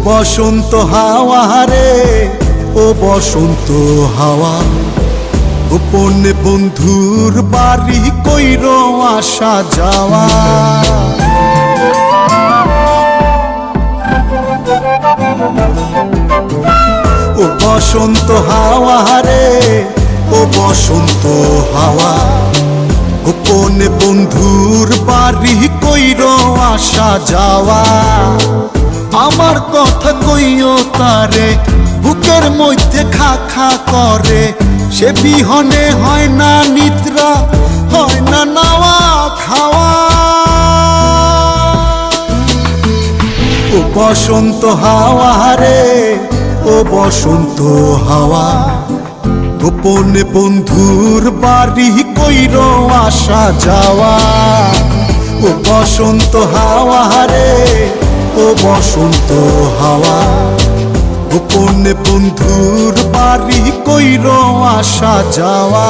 বসন্ত হাওয়া রে, ও বসন্ত হাওয়া, গোপনে বন্ধুর বাড়ি কইর আসা যাওয়া। ও বসন্ত হাওয়া রে, ও বসন্ত হাওয়া, গোপনে বন্ধুর বাড়ি কইর আসা যাওয়া। আমার কথা কইও তারে, বুকের মধ্যে খা খা করে, সে বিহনে হয় না নিদ্রা, হয় না নাওয়া খাওয়া। ও বসন্ত হাওয়া রে, ও বসন্ত হাওয়া, গোপনে বন্ধুর বাড়ি কইর আসা যাওয়া। ও বসন্ত হাওয়া রে, ও বসন্ত হাওয়া, গোপনে বন্ধুর বাড়ি কইর আসা যাওয়া।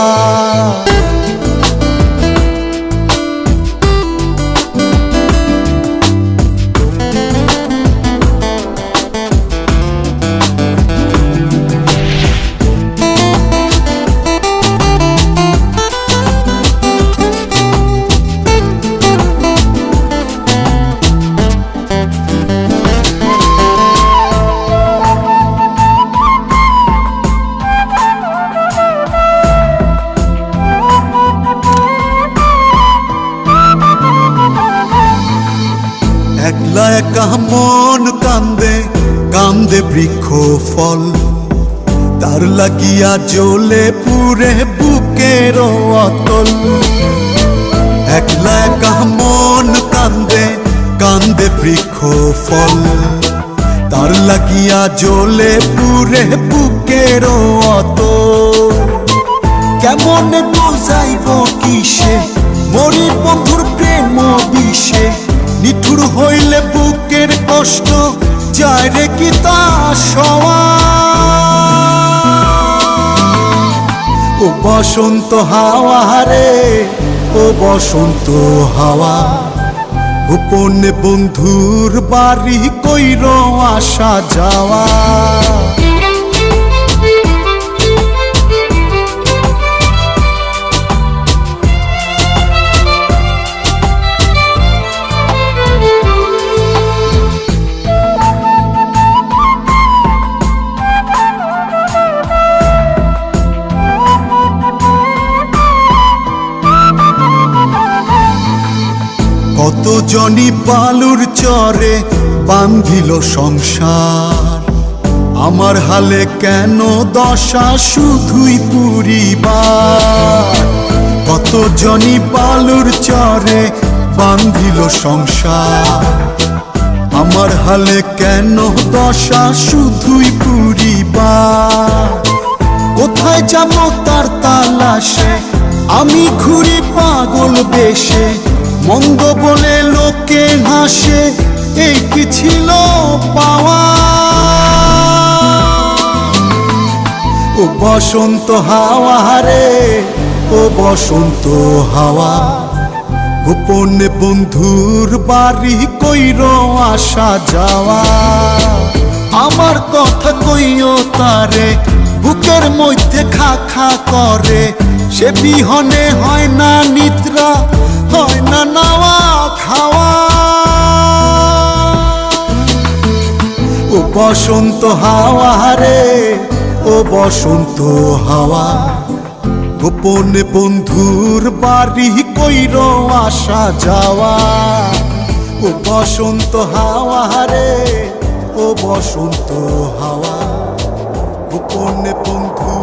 একলা একা মন কান্দে, কান্দে বৃক্ষ ফল, তার লাগিয়া জ্বলে পুরে বুকের অতল। একলা একা মন কান্দে, কান্দে বৃক্ষ ফল, তার লাগিয়া জ্বলে পুরে বুকের অতল। কেমন বুঝাইব কিসে মরির বন্ধুর প্রেম বিষে, নিঠুর হইলে বুকের কষ্ট যায় রে কি তা সওয়া। ও বসন্ত হাওয়া রে, ও বসন্ত হাওয়া, গোপনে বন্ধুর বাড়ি কইর আসা যাওয়া। কত জনি বালুর চরে বান্ধিল সংসার, আমার হালে কেন দশা শুধুই পুরিবার। কত জনি বালুর চরে বান্ধিল সংসার, আমার হালে কেন দশা শুধুই পুরিবার। কোথায় যাব তার তালাশে, আমি ঘুরি পাগল বেশে, মন্দ বলে লোকে হাসে, এই কি ছিল পাওয়া। ও বসন্ত হাওয়া রে, ও বসন্ত হাওয়া, গোপনে বন্ধুর বাড়ি কইর আসা যাওয়া। আমার কথা কইও তারে, বুকের মধ্যে খা খা করে, সে বিহনে হয় না নিদ্রা, হয় না নাওয়া খাওয়া। ও বসন্ত হাওয়া রে, ও বসন্ত হাওয়া, গোপনে বন্ধুর বাড়ি কইর আসা যাওয়া। ও বসন্ত হাওয়া রে, ও বসন্ত হাওয়া, গোপনে বন্ধু